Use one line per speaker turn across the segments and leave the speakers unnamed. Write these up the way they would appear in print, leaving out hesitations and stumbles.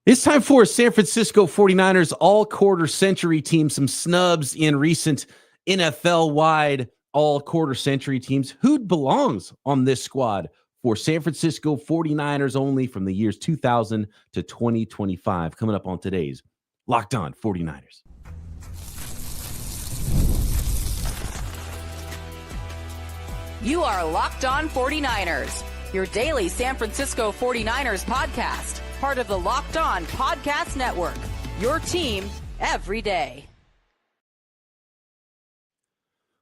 It's time for San Francisco 49ers all-quarter century team. Some snubs in recent NFL-wide all-quarter century teams. Who belongs on this squad for San Francisco 49ers only from the years 2000 to 2025? Coming up on today's Locked On 49ers.
You are Locked On 49ers, your daily San Francisco 49ers podcast. Part of the Locked On Podcast Network, your team every day.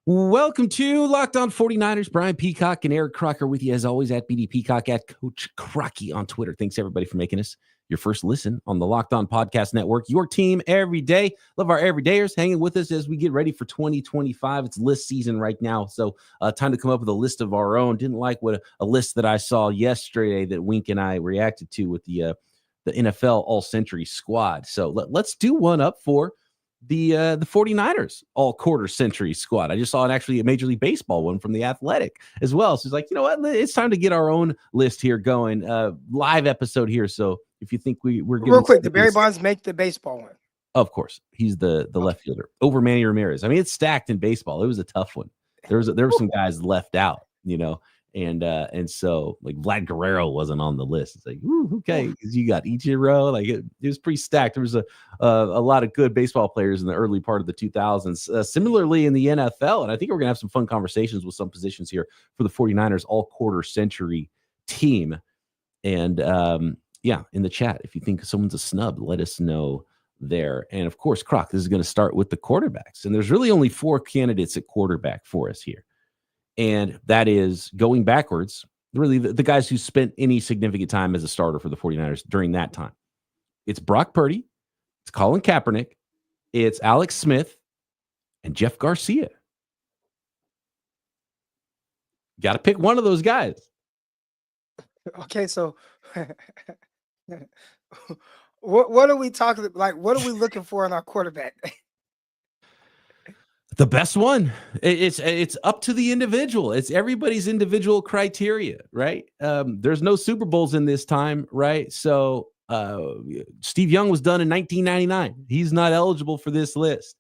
Welcome to Locked On 49ers. Brian Peacock and Eric Crocker with you as always at BD Peacock, at Coach Crocky on Twitter. Thanks everybody for making us your first listen on the Locked On Podcast Network, your team every day. Love our everydayers hanging with us as we get ready for 2025. It's list season right now, so time to come up with a list of our own. Didn't like what a list that I saw yesterday that Wink and I reacted to with the NFL all-century squad. So let's do one up for the 49ers all-quarter century squad. I just saw actually a Major League Baseball one from The Athletic as well. So it's like, you know what? It's time to get our own list here going. Live episode here. So if you think we're
real quick, did Barry Bonds make the baseball one?
Of course. He's the left fielder over Manny Ramirez. I mean, it's stacked in baseball. It was a tough one. There were some guys left out, you know. And so like Vlad Guerrero wasn't on the list. It's like, okay, because you got Ichiro. Like it was pretty stacked. There was a lot of good baseball players in the early part of the 2000s. Similarly in the NFL, and I think we're gonna have some fun conversations with some positions here for the 49ers all-quarter century team. And yeah, in the chat, if you think someone's a snub, let us know there. And of course, Croc, this is going to start with the quarterbacks, and there's really only 4 candidates at quarterback for us here. And that is going backwards, really the guys who spent any significant time as a starter for the 49ers during that time. It's Brock Purdy, it's Colin Kaepernick, it's Alex Smith, and Jeff Garcia. Got to pick one of those guys.
Okay, so what are we talking about? Like, what are we looking for in our quarterback?
The best one. It's up to the individual. It's everybody's individual criteria, right? There's no Super Bowls in this time, right? So Steve Young was done in 1999. He's not eligible for this list.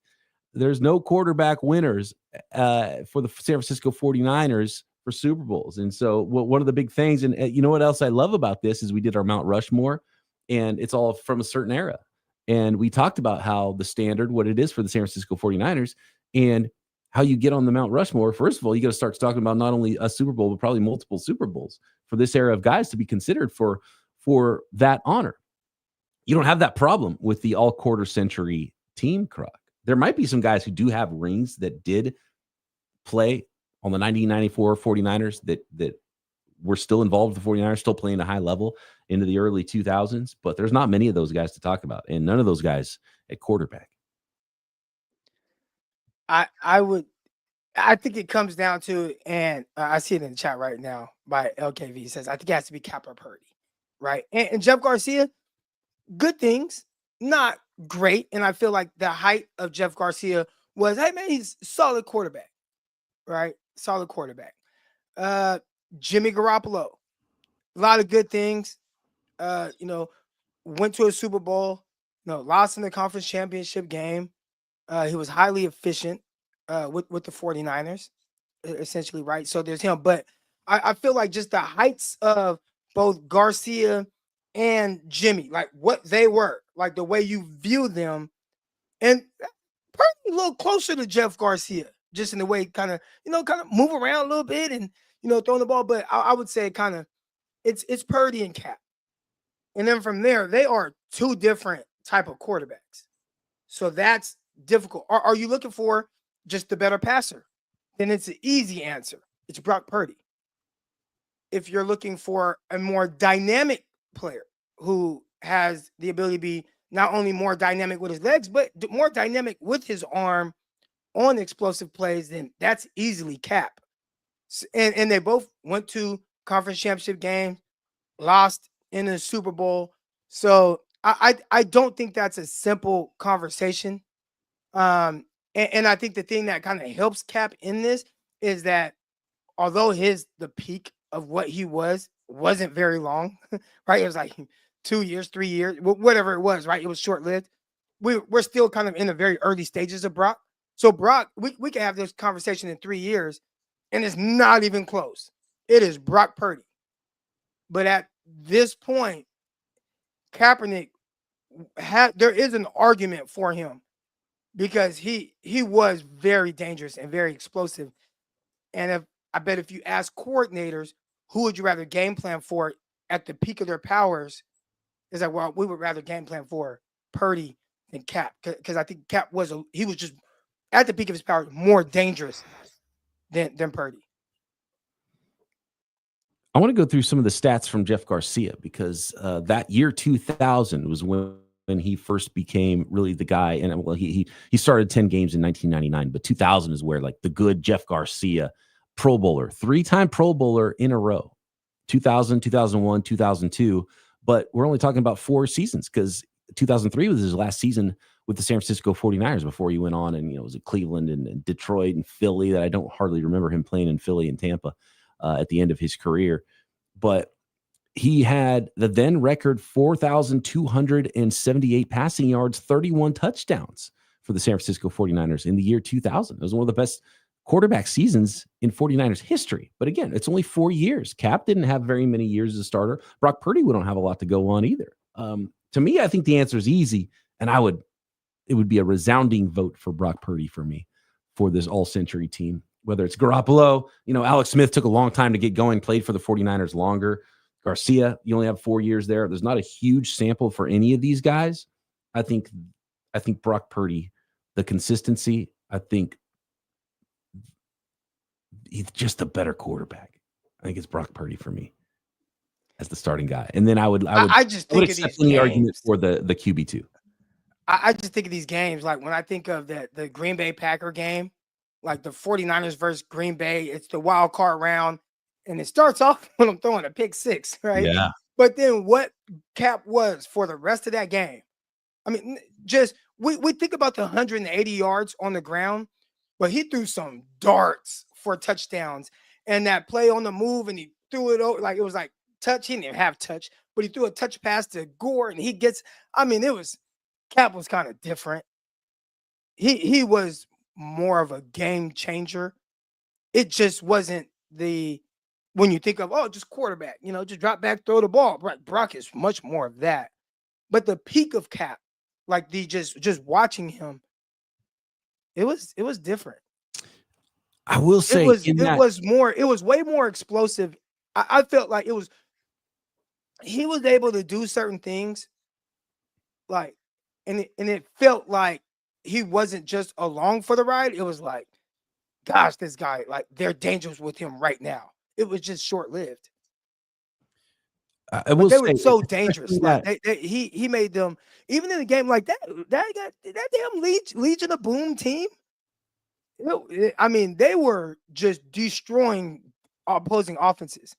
There's no quarterback winners for the San Francisco 49ers for Super Bowls. And so one of the big things, and you know what else I love about this is we did our Mount Rushmore, and it's all from a certain era. And we talked about how the standard, what it is for the San Francisco 49ers, and how you get on the Mount Rushmore. First of all, you got to start talking about not only a Super Bowl, but probably multiple Super Bowls for this era of guys to be considered for that honor. You don't have that problem with the all-quarter century team, Croc. There might be some guys who do have rings that did play on the 1994 49ers that were still involved with the 49ers, still playing at a high level into the early 2000s, but there's not many of those guys to talk about, and none of those guys at quarterback.
I think it comes down to, and I see it in the chat right now by LKV. He says, I think it has to be Cap or Purdy, right? And Jeff Garcia, good things, not great. And I feel like the height of Jeff Garcia was, hey, man, he's a solid quarterback, right? Solid quarterback. Jimmy Garoppolo, a lot of good things. Went to a Super Bowl, lost in the conference championship game. He was highly efficient with the 49ers, essentially, right? So there's him. But I feel like just the heights of both Garcia and Jimmy, like what they were, like the way you view them, and probably a little closer to Jeff Garcia, just in the way kind of move around a little bit and, throwing the ball. But I would say it's Purdy and Cap. And then from there, they are 2 different type of quarterbacks. So that's difficult. Are you looking for just the better passer? Then it's an easy answer. It's Brock Purdy. If you're looking for a more dynamic player who has the ability to be not only more dynamic with his legs, but more dynamic with his arm on explosive plays, then that's easily Cap. And they both went to conference championship games, lost in the Super Bowl. So I don't think that's a simple conversation. And I think the thing that kind of helps Cap in this is that although the peak of what he wasn't very long, right? It was like 2 years, 3 years, whatever it was, right? It was short-lived. We're still kind of in the very early stages of Brock. So Brock, we can have this conversation in 3 years, and it's not even close. It is Brock Purdy. But at this point, Kaepernick there is an argument for him because he was very dangerous and very explosive. And I bet if you ask coordinators, who would you rather game plan for at the peak of their powers? Is like, well, we would rather game plan for Purdy than Cap, because I think Cap was just at the peak of his powers more dangerous than Purdy.
I want to go through some of the stats from Jeff Garcia because that year 2000 was when he first became really the guy. And well, he started 10 games in 1999, but 2000 is where like the good Jeff Garcia, Pro Bowler, 3-time Pro Bowler in a row, 2000, 2001, 2002. But we're only talking about 4 seasons because 2003 was his last season with the San Francisco 49ers before he went on and, was at Cleveland and Detroit and Philly. That I don't hardly remember him playing in Philly and Tampa at the end of his career. But he had the then record 4,278 passing yards, 31 touchdowns for the San Francisco 49ers in the year 2000. It was one of the best quarterback seasons in 49ers history. But again, it's only 4 years. Cap didn't have very many years as a starter. Brock Purdy, we don't have a lot to go on either. To me, I think the answer is easy, and it would be a resounding vote for Brock Purdy for me for this all-century team. Whether it's Garoppolo, Alex Smith took a long time to get going, played for the 49ers longer. Garcia, you only have 4 years there. There's not a huge sample for any of these guys. I think Brock Purdy, the consistency, I think he's just a better quarterback. I think it's Brock Purdy for me as the starting guy. And then I would accept any argument for the QB2.
I just think of these games, like when I think of the Green Bay Packer game, like the 49ers versus Green Bay, it's the wild card round, and it starts off when I'm throwing a pick 6, right?
Yeah.
But then what Cap was for the rest of that game, I mean, just we think about the 180 yards on the ground, but he threw some darts for touchdowns, and that play on the move, and he threw it over like it was like touch. He didn't even have touch, but he threw a touch pass to Gore, and Cap was kind of different. He was more of a game changer. It just wasn't when you think of, just quarterback, just drop back, throw the ball. Brock is much more of that. But the peak of Cap, like just watching him, it was different.
I will say
it was way more explosive. I felt like he was able to do certain things, like, and it felt like he wasn't just along for the ride. It was like, gosh, this guy, like, they're dangerous with him right now. It was just short-lived.
They were
so dangerous. Like he made them, even in a game like that damn Legion of Boom team. I mean, they were just destroying opposing offenses.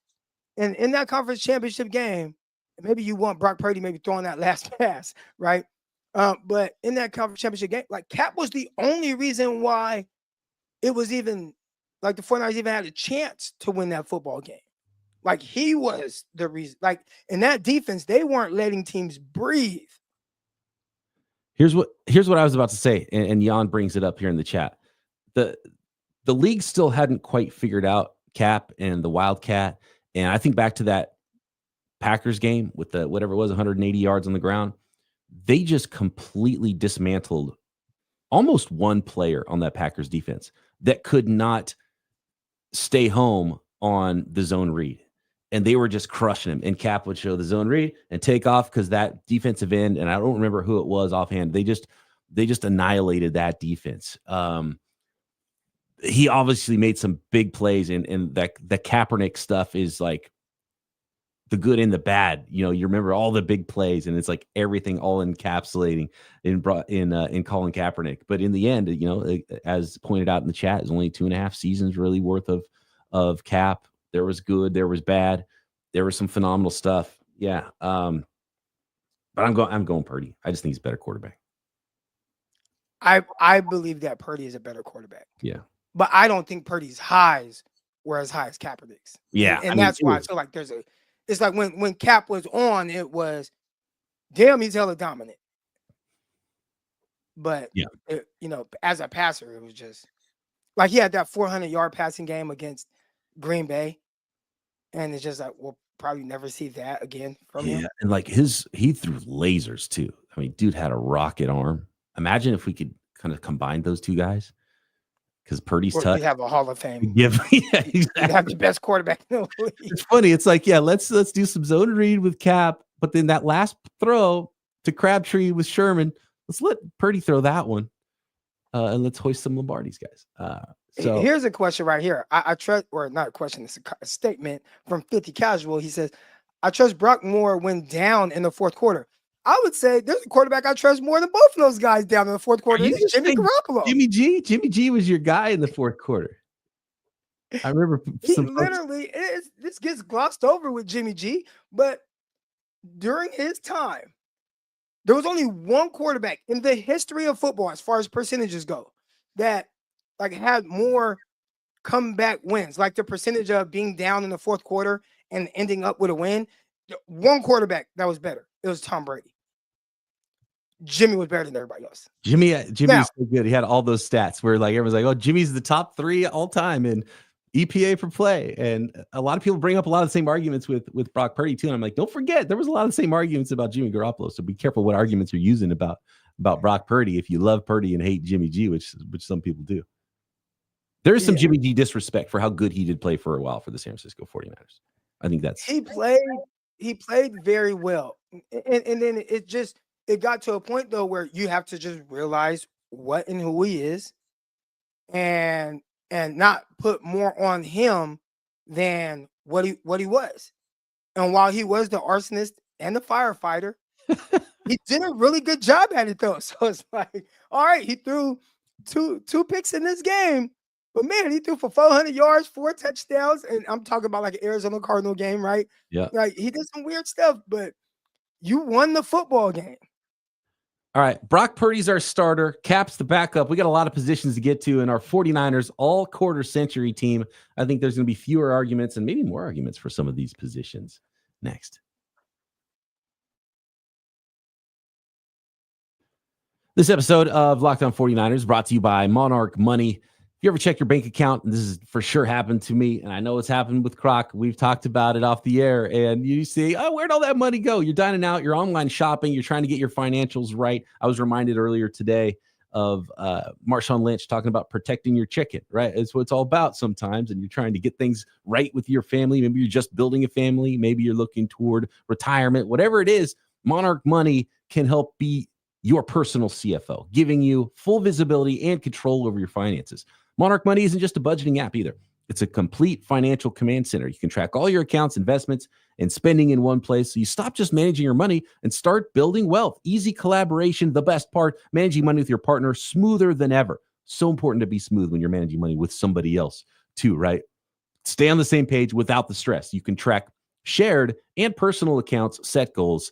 And in that conference championship game, maybe you want Brock Purdy maybe throwing that last pass, right? But in that conference championship game, like, Cap was the only reason why it was even like the 49ers even had a chance to win that football game. Like, he was the reason. Like, in that defense, they weren't letting teams breathe.
Here's what I was about to say, and Jan brings it up here in the chat. The league still hadn't quite figured out Cap and the Wildcat, and I think back to that Packers game with the whatever it was, 180 yards on the ground. They just completely dismantled almost one player on that Packers defense that could not stay home on the zone read. And they were just crushing him. And Cap would show the zone read and take off because that defensive end, and I don't remember who it was offhand, they just annihilated that defense. He obviously made some big plays, and that the Kaepernick stuff is like the good and the bad. You remember all the big plays, and it's like everything all encapsulating in Colin Kaepernick. But in the end, as pointed out in the chat, it's only 2.5 seasons really worth of Cap. There was good, there was bad, there was some phenomenal stuff. Yeah. But I'm going Purdy. I just think he's a better quarterback.
I believe that Purdy is a better quarterback.
Yeah.
But I don't think Purdy's highs were as high as Kaepernick's.
Yeah.
And that's why I feel like it's like when Cap was on, it was damn, he's hella dominant. But
Yeah.
as a passer, it was just like he had that 400-yard passing game against Green Bay, and it's just like we'll probably never see that again from him.
And like he threw lasers too. I mean, dude had a rocket arm. Imagine if we could kind of combine those two guys, because Purdy's
Or
touch.
you have a Hall of Fame.
Yeah,
You have
exactly.
the best quarterback in the league.
It's funny. It's like, yeah, let's do some zone read with Cap, but then that last throw to Crabtree with Sherman, let's let Purdy throw that one, and let's hoist some Lombardi's guys. So
here's a question right here. I trust, or not a question, it's a statement from 50 Casual. He says, I trust Brock more when down in the fourth quarter. I would say there's a quarterback I trust more than both of those guys down in the fourth quarter. It's Jimmy Garoppolo.
Jimmy G was your guy in the fourth quarter. I remember
this gets glossed over with Jimmy G, but during his time, there was only one quarterback in the history of football, as far as percentages go, that like had more comeback wins, like the percentage of being down in the fourth quarter and ending up with a win. One quarterback that was better. It was Tom Brady. Jimmy was better than everybody else.
Jimmy's so good. He had all those stats where like everyone's like, oh, Jimmy's the top 3 all time in EPA per play. And a lot of people bring up a lot of the same arguments with Brock Purdy too. And I'm like, don't forget, there was a lot of the same arguments about Jimmy Garoppolo. So be careful what arguments you're using about Brock Purdy if you love Purdy and hate Jimmy G, which some people do. There is some Jimmy G disrespect for how good he did play for a while for the San Francisco 49ers. I think that's
he played very well. And then it got to a point though where you have to just realize what and who he is and not put more on him than what he was. And while he was the arsonist and the firefighter, he did a really good job at it though. So it's like, all right, he threw two picks in this game, but man, he threw for 400 yards, 4 touchdowns. And I'm talking about like an Arizona Cardinal game, right?
Yeah.
Like he did some weird stuff, but you won the football game.
All right. Brock Purdy's our starter. Cap's the backup. We got a lot of positions to get to in our 49ers all quarter century team. I think there's going to be fewer arguments and maybe more arguments for some of these positions next. This episode of Locked On 49ers brought to you by Monarch Money. If you ever check your bank account, and this has for sure happened to me, and I know it's happened with Croc, we've talked about it off the air, and you see, oh, where'd all that money go? You're dining out, you're online shopping, you're trying to get your financials right. I was reminded earlier today of Marshawn Lynch talking about protecting your chicken, right? It's what it's all about sometimes, and you're trying to get things right with your family. Maybe you're just building a family. Maybe you're looking toward retirement. Whatever it is, Monarch Money can help be your personal CFO, giving you full visibility and control over your finances. Monarch Money isn't just a budgeting app either. It's a complete financial command center. You can track all your accounts, investments, and spending in one place. So you stop just managing your money and start building wealth. Easy collaboration. The best part, managing money with your partner, smoother than ever. So important to be smooth when you're managing money with somebody else too, right? Stay on the same page without the stress. You can track shared and personal accounts, set goals.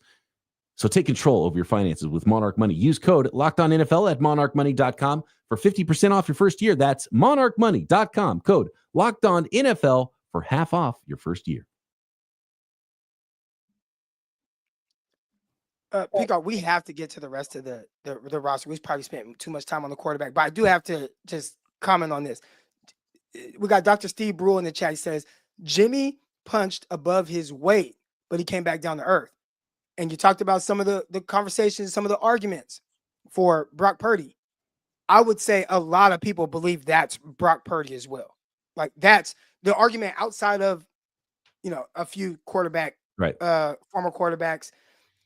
So take control over your finances with Monarch Money. Use code LOCKEDONNFL at monarchmoney.com for 50% off your first year. That's monarchmoney.com. Code LOCKEDONNFL for half off your first year.
Peacock, we have to get to the rest of the roster. We probably spent too much time on the quarterback, but I do have to just comment on this. We got Dr. Steve Brule in the chat. He says, Jimmy punched above his weight, but he came back down to earth. And you talked about some of the conversations, some of the arguments for Brock Purdy. I would say a lot of people believe that's Brock Purdy as well. Like that's the argument outside of, a few quarterback, former quarterbacks,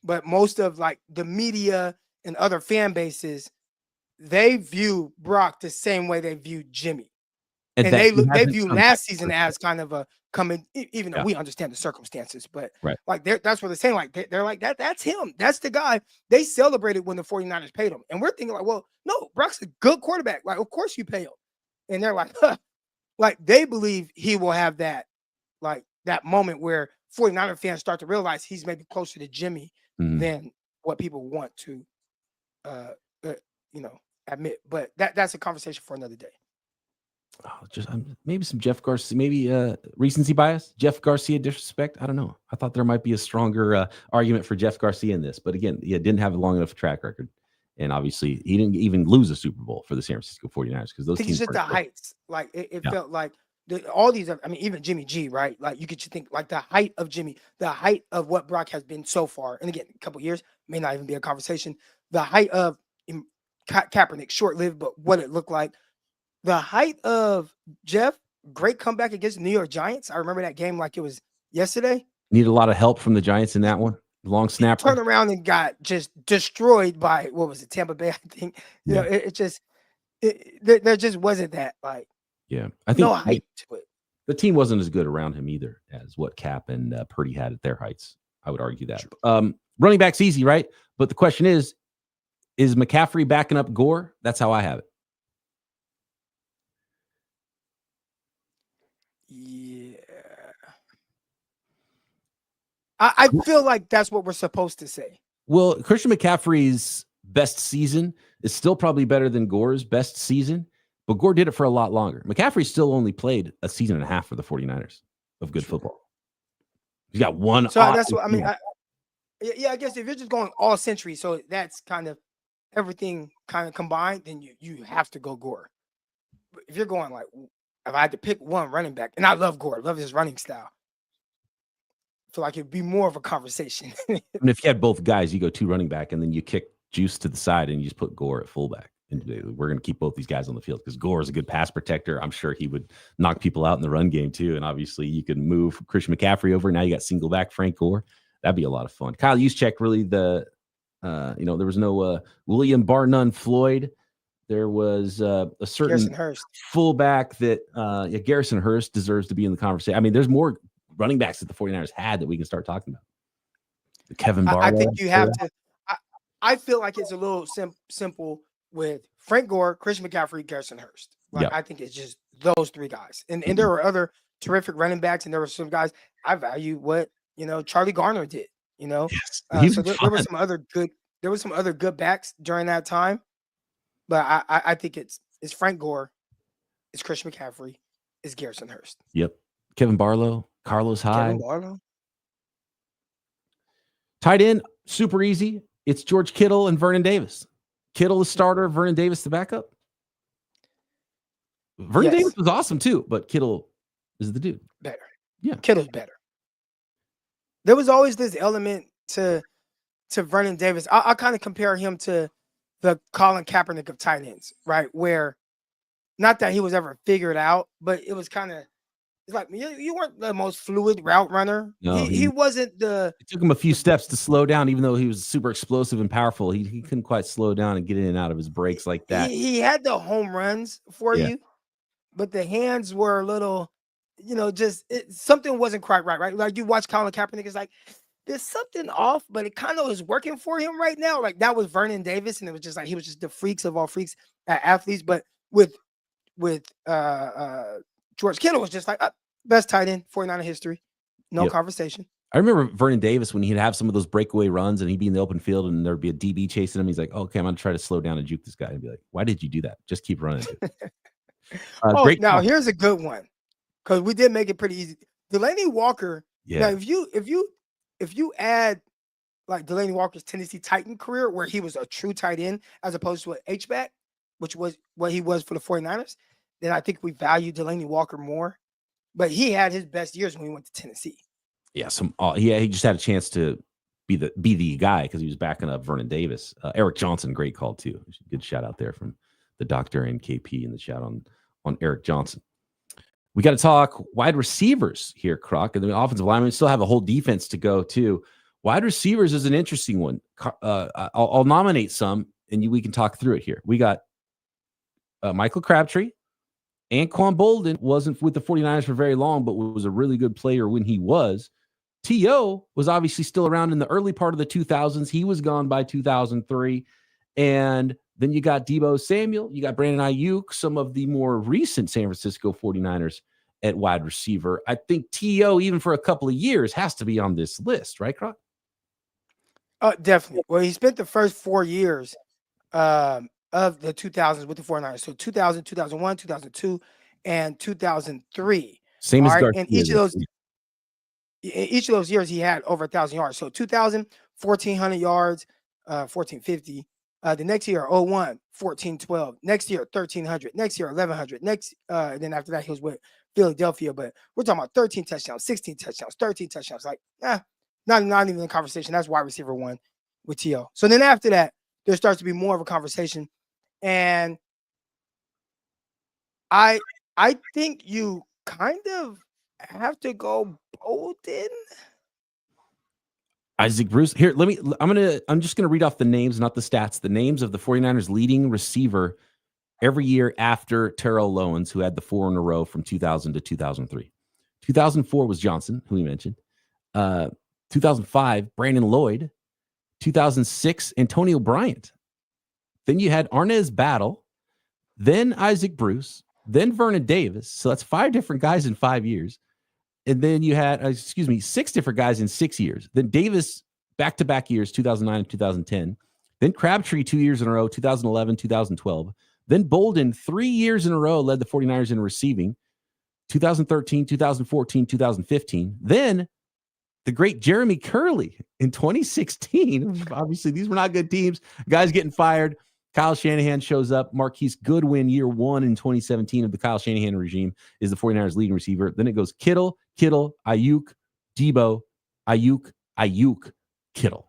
but most of like the media and other fan bases, they view Brock the same way they view Jimmy. And they view last season as kind of a coming, even though we understand the circumstances, but like that's what they're saying. Like they're like that's him. That's the guy. They celebrated when the 49ers paid him. And we're thinking like, well, no, Brock's a good quarterback. Like, of course you pay him. And they're like, like they believe he will have that, like that moment where 49er fans start to realize he's maybe closer to Jimmy than what people want to, admit. But that's a conversation for another day.
Just maybe some Jeff Garcia, maybe recency bias, Jeff Garcia disrespect. I don't know. I thought there might be a stronger argument for Jeff Garcia in this, but again, didn't have a long enough track record, and obviously he didn't even lose a Super Bowl for the San Francisco 49ers because those
I think
teams
it's just the heights. Like it felt like all these. I mean, even Jimmy G, right? Like you could just think like the height of Jimmy, the height of what Brock has been so far, and again, a couple years may not even be a conversation. The height of Kaepernick, short-lived, but what it looked like. The height of Jeff, great comeback against the New York Giants. I remember that game like it was yesterday.
Needed a lot of help from the Giants in that one. Long snapper.
Turned around and got just destroyed by, what was it, Tampa Bay, I think. You know, there just wasn't that, like,
I think
no height to it.
The team wasn't as good around him either as what Cap and Purdy had at their heights. I would argue that. Running back's easy, right? But the question is McCaffrey backing up Gore? That's how I have it.
Yeah. I feel like that's what we're supposed to say.
Well, Christian McCaffrey's best season is still probably better than Gore's best season, but Gore did it for a lot longer. McCaffrey still only played a season and a half for the 49ers of good football. He's got one.
So that's what I mean. I guess if you're just going all century, so that's kind of everything kind of combined, then you have to go Gore. But if you're going like, if I had to pick one running back, and I love Gore, love his running style, I feel like it'd be more of a conversation.
And if you had both guys, you go two running back, and then you kick Juice to the side, and you just put Gore at fullback. And we're going to keep both these guys on the field because Gore is a good pass protector. I'm sure he would knock people out in the run game too. And obviously, you can move Christian McCaffrey over. Now you got single back Frank Gore. That'd be a lot of fun. Kyle Juszczyk, really there was no William Barnum Floyd. There was a certain fullback that Garrison Hurst deserves to be in the conversation. I mean, there's more running backs that the 49ers had that we can start talking about. Kevin Barlow.
I think you have to. I feel like it's a little simple with Frank Gore, Christian McCaffrey, Garrison Hurst. Like, I think it's just those three guys. And there were other terrific running backs, and there were some guys I value what Charlie Garner did. So there were some other good backs during that time. But I think it's Frank Gore, it's Christian McCaffrey, it's Garrison Hurst.
Yep. Kevin Barlow, Carlos Hyde.
Kevin Barlow.
Tight end, super easy. It's George Kittle and Vernon Davis. Kittle the starter, Vernon Davis the backup. Vernon Davis was awesome too, but Kittle is the dude.
Better.
Yeah.
Kittle's better. There was always this element to Vernon Davis. I kind of compare him to the Colin Kaepernick of tight ends, right? Where not that he was ever figured out, but it was kind of, it's like you weren't the most fluid route runner. No, he wasn't the.
It took him a few steps to slow down, even though he was super explosive and powerful. He couldn't quite slow down and get in and out of his breaks like that.
He had the home runs for you, but the hands were a little, something wasn't quite right? Like you watch Colin Kaepernick, it's like, there's something off, but it kind of is working for him right now. Like that was Vernon Davis, and it was just like he was just the freaks of all freaks athletes. But with George Kittle was just like best tight end 49er history, no conversation.
I remember Vernon Davis when he'd have some of those breakaway runs, and he'd be in the open field, and there'd be a DB chasing him. He's like, "Okay, I'm gonna try to slow down and juke this guy," and be like, "Why did you do that? Just keep running."
Here's a good one because we did make it pretty easy. Delaney Walker. Yeah. Now, if you add like Delaney Walker's Tennessee Titan career, where he was a true tight end as opposed to an H-back, which was what he was for the 49ers, then I think we value Delaney Walker more. But he had his best years when he went to Tennessee.
Yeah, he just had a chance to be the guy because he was backing up Vernon Davis. Eric Johnson, great call too. Good shout out there from the doctor and KP and the shout on Eric Johnson. We got to talk wide receivers here, Croc, and the offensive linemen. We still have a whole defense to go too. Wide receivers is an interesting one. I'll nominate some, and we can talk through it here. We got Michael Crabtree. Anquan Bolden wasn't with the 49ers for very long, but was a really good player when he was. T.O. was obviously still around in the early part of the 2000s. He was gone by 2003. And then you got Deebo Samuel, you got Brandon Ayuk, some of the more recent San Francisco 49ers at wide receiver. I think T.O., even for a couple of years, has to be on this list, right, Croc?
Definitely. Well, he spent the first 4 years of the 2000s with the 49ers. So 2000, 2001, 2002, and 2003.
Same
All
as
right.
Garcia.
And each of those years he had over 1,000 yards. So 2000, 1,400 yards, 1,450. The next year, 01, 1,412. Next year, 1,300. Next year, 1,100. And then after that, he was with Philadelphia. But we're talking about 13 touchdowns, 16 touchdowns, 13 touchdowns. Like, not even a conversation. That's wide receiver one with T.O. So then after that, there starts to be more of a conversation. And I think you kind of have to go Bolden.
Isaac Bruce. Here, I'm just gonna read off the names, not the stats. The names of the 49ers leading receiver every year after Terrell Owens, who had the 4 in a row from 2000 to 2003. 2004 was Johnson, who we mentioned. 2005, Brandon Lloyd. 2006, Antonio Bryant. Then you had Arnaz Battle, then Isaac Bruce, then Vernon Davis. So that's 5 different guys in 5 years. And then you had, 6 different guys in 6 years. Then Davis, back-to-back years, 2009 and 2010. Then Crabtree 2 years in a row, 2011, 2012. Then Bolden 3 years in a row led the 49ers in receiving, 2013, 2014, 2015. Then the great Jeremy Curley in 2016. Obviously, these were not good teams. Guys getting fired. Kyle Shanahan shows up. Marquise Goodwin, year 1 in 2017 of the Kyle Shanahan regime, is the 49ers leading receiver. Then it goes Kittle, Ayuk, Debo, Ayuk, Kittle.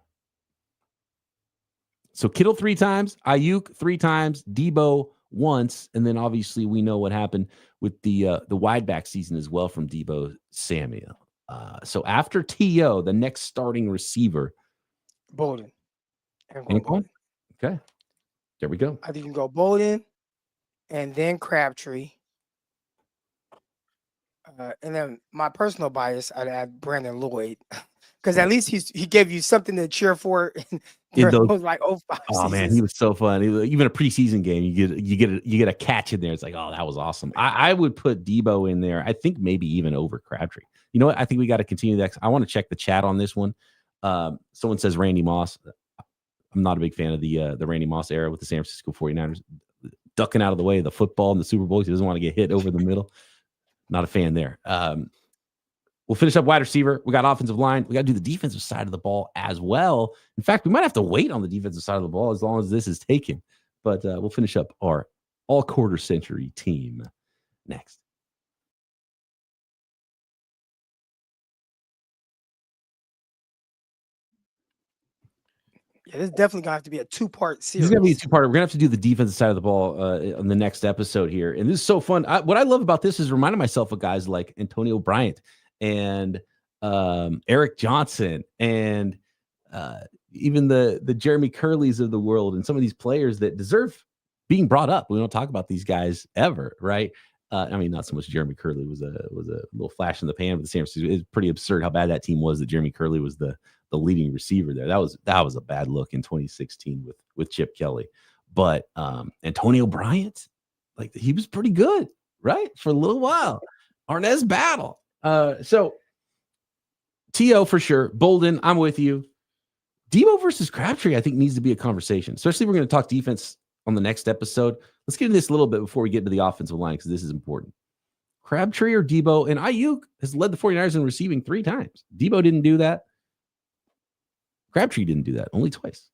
So Kittle 3 times, Ayuk 3 times, Debo once, and then obviously we know what happened with the wide back season as well from Debo Samuel. So after T.O., the next starting receiver,
Bolden.
Bolden. Okay, there we go.
I think you can go Bolden, and then Crabtree, and then my personal bias, I'd add Brandon Lloyd, because at least he gave you something to cheer for. Those like 05 seasons.
Man, he was so fun. Even a preseason game, you get a catch in there. It's like, oh, that was awesome. I would put Debo in there. I think maybe even over Crabtree. You know what? I think we got to continue that. I want to check the chat on this one. Someone says Randy Moss. I'm not a big fan of the Randy Moss era with the San Francisco 49ers. Ducking out of the way of the football in the Super Bowl. He doesn't want to get hit over the middle. Not a fan there. We'll finish up wide receiver. We got offensive line. We got to do the defensive side of the ball as well. In fact, we might have to wait on the defensive side of the ball as long as this is taken. But we'll finish up our all-quarter century team next.
Yeah, this is definitely gonna have to be a 2-part series.
This is gonna be a 2-parter. We're gonna have to do the defensive side of the ball on the next episode here, and this is so fun. What I love about this is reminding myself of guys like Antonio Bryant and Eric Johnson and even the Jeremy Curleys of the world, and some of these players that deserve being brought up. We don't talk about these guys ever, right? I mean, not so much Jeremy Curley was a little flash in the pan with the San Francisco. It's pretty absurd how bad that team was that Jeremy Curley was the leading receiver there. That was a bad look in 2016 with Chip Kelly. But Antonio Bryant, like, he was pretty good, right? For a little while. Arnaz Battle. So T.O. for sure. Bolden, I'm with you. Debo versus Crabtree, I think, needs to be a conversation, especially if we're going to talk defense on the next episode. Let's get into this a little bit before we get into the offensive line, because this is important. Crabtree or Debo? And Ayuk has led the 49ers in receiving 3 times. Debo didn't do that. Crabtree didn't do that, only twice.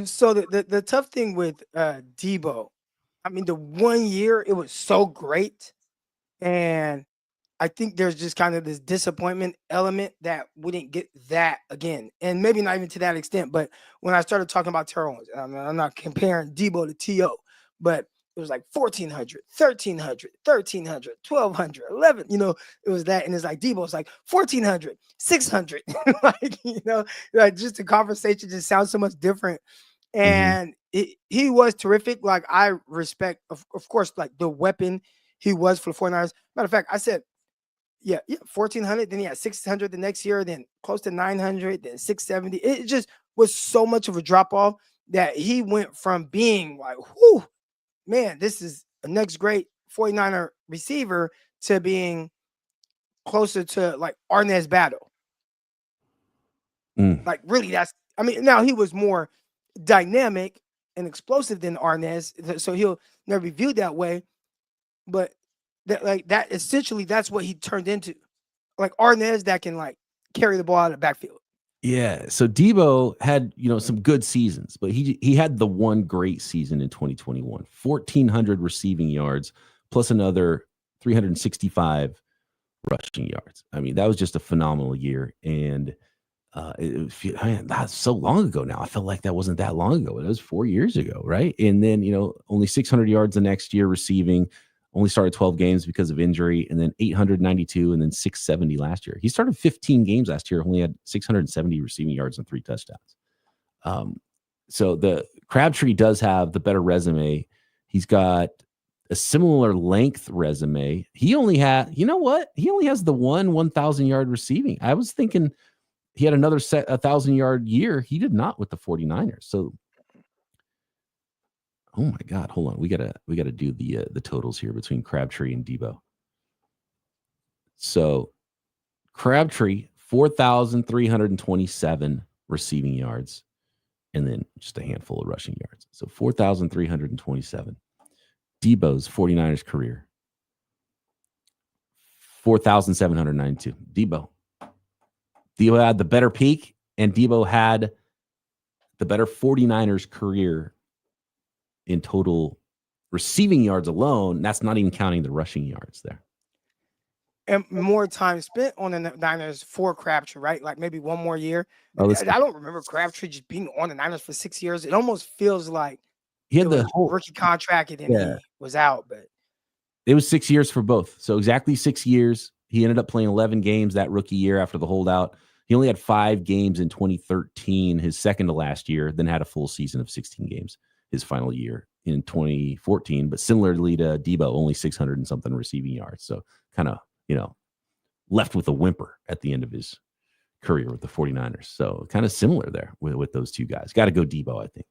So the tough thing with Debo, I mean, the 1 year it was so great, and I think there's just kind of this disappointment element that we didn't get that again, and maybe not even to that extent. But when I started talking about Terrell Owens, I'm not comparing Debo to T.O., but it was like 1,400, 1,300, 1,300, 1,200, 11. You know, it was that, and it's like Debo's like 1,400, 600. Like, you know, like just the conversation just sounds so much different. And he was terrific. Like, I respect, of course, like the weapon he was for the 49ers. Matter of fact, I said, yeah, 1,400. Then he had 600 the next year, then close to 900, then 670. It just was so much of a drop off that he went from being like, whoo, man, this is a next great 49er receiver, to being closer to like Arnaz Battle. Like, really, now he was more dynamic, and explosive than Arnaz, so he'll never be viewed that way. But that essentially that's what he turned into, like Arnaz that can like carry the ball out of the backfield.
Yeah. So Debo had, some good seasons, but he had the one great season in 2021, 1,400 receiving yards plus another 365 rushing yards. I mean, that was just a phenomenal year. And that's so long ago now. I felt like that wasn't that long ago. It was 4 years ago, right? And then, only 600 yards the next year receiving, only started 12 games because of injury, and then 892 and then 670 last year. He started 15 games last year, only had 670 receiving yards and 3 touchdowns. So the Crabtree does have the better resume. He's got a similar length resume. He only had, he only has the 1,000-yard receiving. I was thinking he had another 1,000-yard year. He did not with the 49ers. So, oh my God, hold on. We gotta do the totals here between Crabtree and Debo. So Crabtree, 4,327 receiving yards, and then just a handful of rushing yards. So 4,327. Debo's 49ers career, 4,792. Debo had the better peak, and Debo had the better 49ers career in total receiving yards alone. That's not even counting the rushing yards there.
And more time spent on the Niners for Crabtree, right? Like maybe one more year. I don't remember Crabtree just being on the Niners for 6 years. It almost feels like
he had the whole
rookie contract and then he was out. But
it was 6 years for both. So exactly 6 years. He ended up playing 11 games that rookie year after the holdout. He only had 5 games in 2013, his second to last year, then had a full season of 16 games his final year in 2014. But similarly to Debo, only 600 and something receiving yards. So kind of, left with a whimper at the end of his career with the 49ers. So kind of similar there with those two guys. Got to go Debo, I think.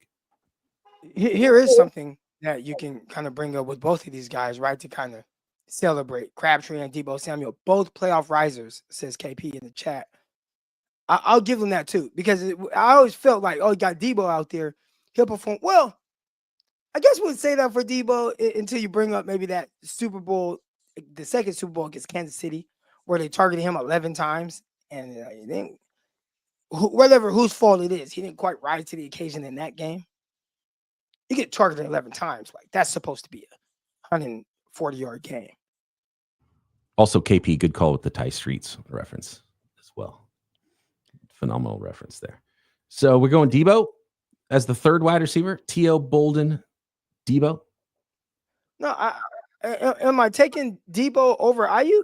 Here is something that you can kind of bring up with both of these guys, right? To kind of celebrate Crabtree and Debo Samuel, both playoff risers, says KP in the chat. I'll give them that too, because I always felt like, you got Debo out there, he'll perform well. I guess we'll say that for Debo until you bring up maybe that Super Bowl, the second Super Bowl against Kansas City, where they targeted him 11 times, and then whatever whose fault it is, he didn't quite rise to the occasion in that game. You get targeted 11 times, like that's supposed to be a 140-yard game.
Also, KP, good call with the Ty Streets reference as well. Phenomenal reference there. So we're going Debo as the third wide receiver. T.O. Bolden, Debo.
No, am I taking Debo over Ayuk?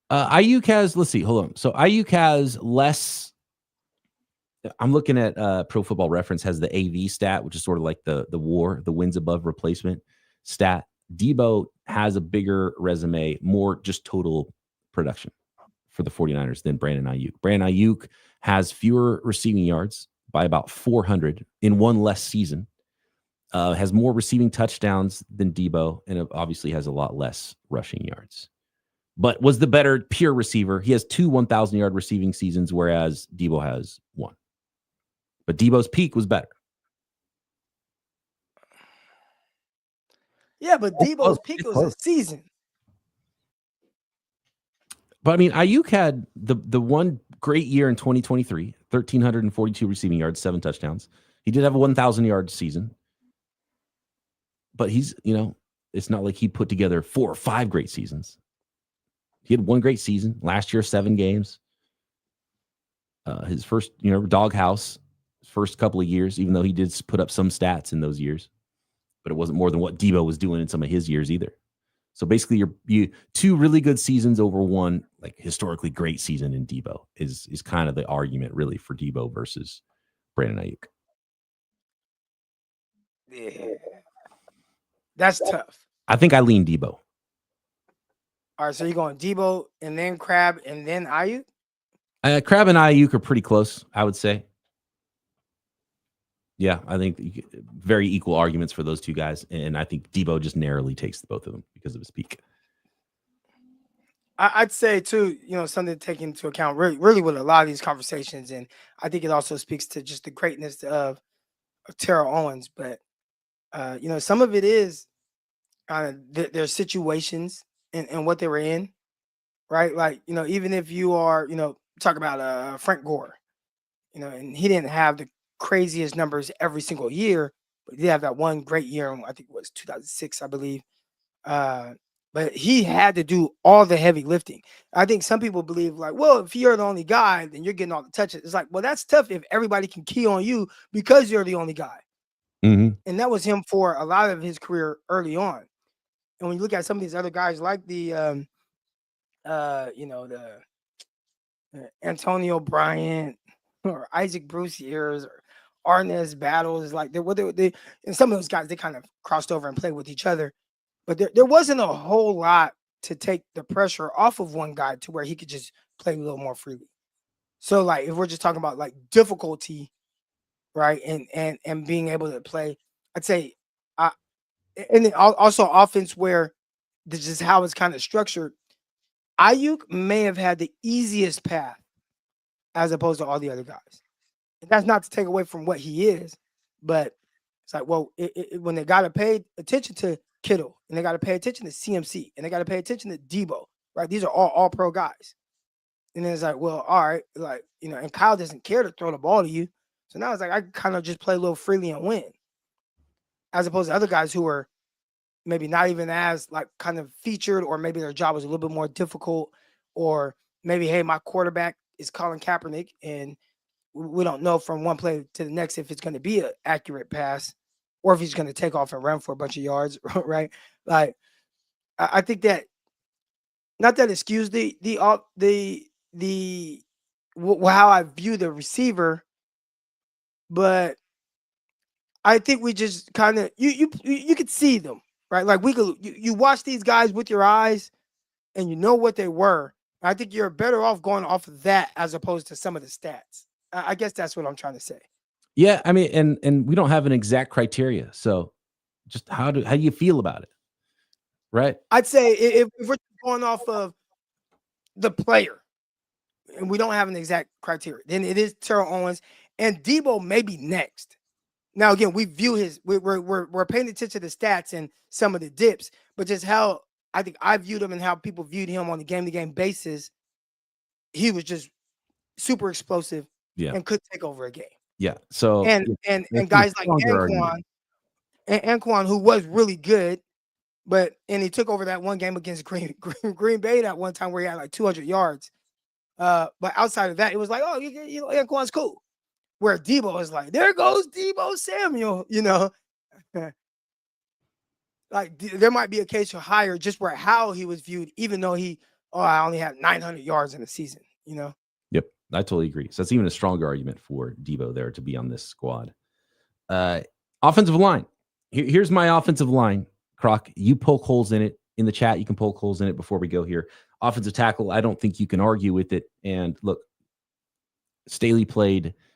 Ayuk has, let's see, hold on. So Ayuk has less. I'm looking at Pro Football Reference has the AV stat, which is sort of like the WAR, the wins above replacement stat. Debo has a bigger resume, more just total production for the 49ers than Brandon Ayuk. Brandon Ayuk has fewer receiving yards by about 400 in one less season, has more receiving touchdowns than Debo, and obviously has a lot less rushing yards. But was the better pure receiver. He has 2 1,000-yard receiving seasons, whereas Debo has 1. But Debo's peak was better.
Yeah, but Debo's peak was a season.
But I mean, Ayuk had the one great year in 2023, 1,342 receiving yards, 7 touchdowns. He did have a 1,000-yard season. But he's, it's not like he put together 4 or 5 great seasons. He had 1 great season. Last year, 7 games. His first, doghouse, first couple of years, even though he did put up some stats in those years. But it wasn't more than what Debo was doing in some of his years either. So basically, you 2 really good seasons over 1 like historically great season in Debo is kind of the argument really for Debo versus Brandon Ayuk.
Yeah, that's tough.
I think I lean Debo.
All right, so you're going Debo and then Crab and then Ayuk?
Crab and Ayuk are pretty close, I would say. Yeah, I think very equal arguments for those two guys. And I think Debo just narrowly takes both of them because of his peak.
I'd say, too, something to take into account really with a lot of these conversations. And I think it also speaks to just the greatness of Terrell Owens, but some of it is their situations and what they were in, right? Like, even if you are, talk about Frank Gore, and he didn't have the craziest numbers every single year, but he did have that one great year, I think it was 2006, I believe. But he had to do all the heavy lifting. I think some people believe like, well, if you're the only guy, then you're getting all the touches. It's like, well, that's tough if everybody can key on you because you're the only guy.
Mm-hmm.
And that was him for a lot of his career early on. And when you look at some of these other guys like the Antonio Bryant or Isaac Bruce Years or Arnaz Battles, like they and some of those guys, they kind of crossed over and played with each other. But there wasn't a whole lot to take the pressure off of one guy to where he could just play a little more freely. So, like, if we're just talking about like difficulty, right, and being able to play, I'd say, and then also offense where this is how it's kind of structured. Ayuk may have had the easiest path as opposed to all the other guys. And that's not to take away from what he is, but it's like, well, when they got to pay attention to Kittle, and they got to pay attention to CMC, and they got to pay attention to Debo, right? These are all pro guys. And then it's like, well, all right, like, and Kyle doesn't care to throw the ball to you. So now it's like, I can kind of just play a little freely and win. As opposed to other guys who are maybe not even as like kind of featured, or maybe their job was a little bit more difficult, or maybe, hey, my quarterback is Colin Kaepernick, and we don't know from one play to the next if it's going to be an accurate pass, or if he's going to take off and run for a bunch of yards, right? Like, I think that not that excuse how I view the receiver, but I think we just kind of you could see them, right? Like you watch these guys with your eyes, and you know what they were. I think you're better off going off of that as opposed to some of the stats. I guess that's what I'm trying to say.
Yeah, I mean, and we don't have an exact criteria, so just how do you feel about it, right?
I'd say if we're going off of the player, and we don't have an exact criteria, then it is Terrell Owens, and Debo may be next. Now again, we view we're paying attention to the stats and some of the dips, but just how I think I viewed him and how people viewed him on a game-to-game basis, he was just super explosive, and could take over a game.
Yeah. So
and guys like Anquan, who was really good, and he took over that one game against Green Bay that one time where he had like 200 yards. But outside of that, it was like, oh, Anquan's cool. Where Debo is like, there goes Debo Samuel, like there might be a case for higher just where how he was viewed, even though I only had 900 yards in a season,
Yep, I totally agree. So that's even a stronger argument for Debo there to be on this squad. Offensive line. Here's my offensive line. Croc, you poke holes in it in the chat. You can poke holes in it before we go here. Offensive tackle, I don't think you can argue with it. And look,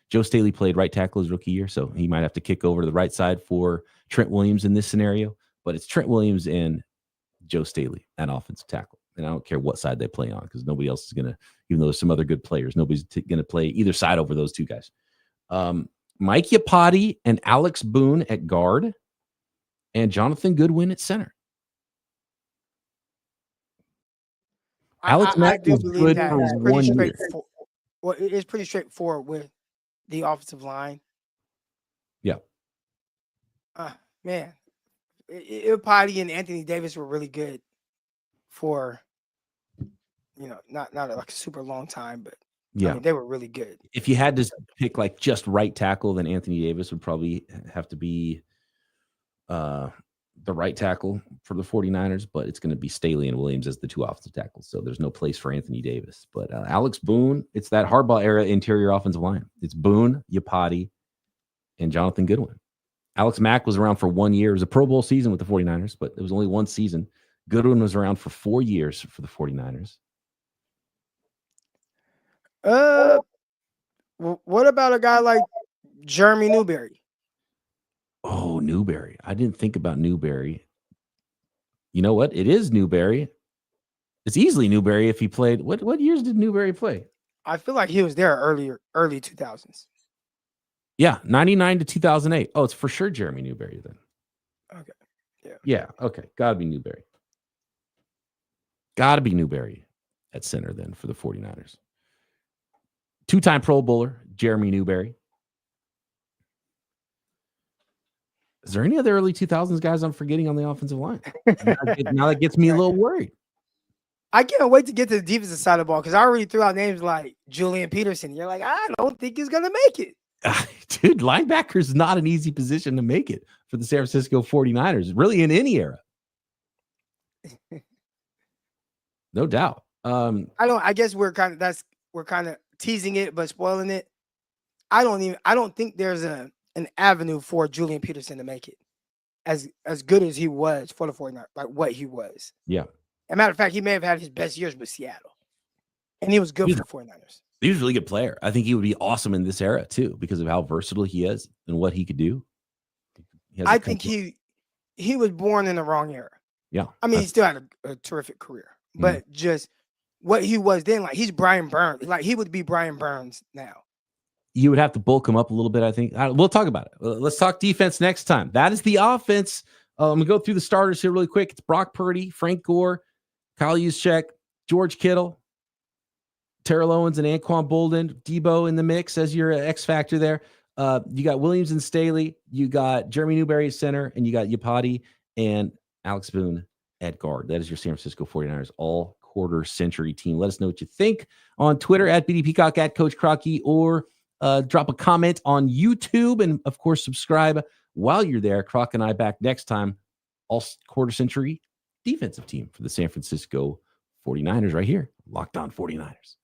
Joe Staley played right tackle his rookie year, so he might have to kick over to the right side for Trent Williams in this scenario. But it's Trent Williams and Joe Staley at offensive tackle. And I don't care what side they play on, because nobody else is going to, even though there's some other good players, nobody's going to play either side over those two guys. Mike Iupati and Alex Boone at guard, and Jonathan Goodwin at center. Alex Mack was good for 1 year.
Well, it's pretty straightforward with the offensive line.
Yeah.
Man, Iupati and Anthony Davis were really good for, not like a super long time, but
yeah,
I mean, they were really good.
If you had to pick like just right tackle, then Anthony Davis would probably have to be the right tackle for the 49ers, but it's going to be Staley and Williams as the two offensive tackles. So there's no place for Anthony Davis. But Alex Boone, it's that Harbaugh era interior offensive line. It's Boone, Iupati, and Jonathan Goodwin. Alex Mack was around for 1 year. It was a Pro Bowl season with the 49ers, but it was only one season. Goodwin was around for 4 years for the 49ers.
What about a guy like Jeremy Newberry?
Oh, Newberry. I didn't think about Newberry. You know what? It is Newberry. It's easily Newberry if he played. What years did Newberry play?
I feel like he was there early 2000s.
Yeah, 99 to 2008. Oh, it's for sure Jeremy Newberry then.
Okay. Yeah.
Yeah. Okay. Gotta be Newberry. Gotta be Newberry at center then for the 49ers. Two-time Pro Bowler, Jeremy Newberry. Is there any other early 2000s guys I'm forgetting on the offensive line? Now that gets me a little worried.
I can't wait to get to the defensive side of the ball because I already threw out names like Julian Peterson. You're like, I don't think he's going to make it.
Dude, linebacker is not an easy position to make it for the San Francisco 49ers, really in any era. No doubt.
I guess we're kind of teasing it, but spoiling it. I don't think there's an avenue for Julian Peterson to make it as good as he was for the 49ers, like what he was.
Yeah.
As a matter of fact, he may have had his best years with Seattle. And he was good for the 49ers.
He was a really good player. I think he would be awesome in this era too, because of how versatile he is and what he could do.
I think he was born in the wrong era.
Yeah.
I mean, he still had a terrific career, but just what he was then, like he's Brian Burns. Like he would be Brian Burns now.
You would have to bulk him up a little bit, I think. We'll talk about it. Let's talk defense next time. That is the offense. I'm going to go through the starters here really quick. It's Brock Purdy, Frank Gore, Kyle Juszczyk, George Kittle, Terrell Owens, and Anquan Bolden. Debo in the mix as your X factor there. You got Williams and Staley. You got Jeremy Newberry at center, and you got Yapati and Alex Boone at guard. That is your San Francisco 49ers all quarter century team. Let us know what you think on Twitter at BD Peacock, at Coach Crocky, or drop a comment on YouTube. And, of course, subscribe while you're there. Croc and I back next time. All quarter century defensive team for the San Francisco 49ers right here. Locked On 49ers.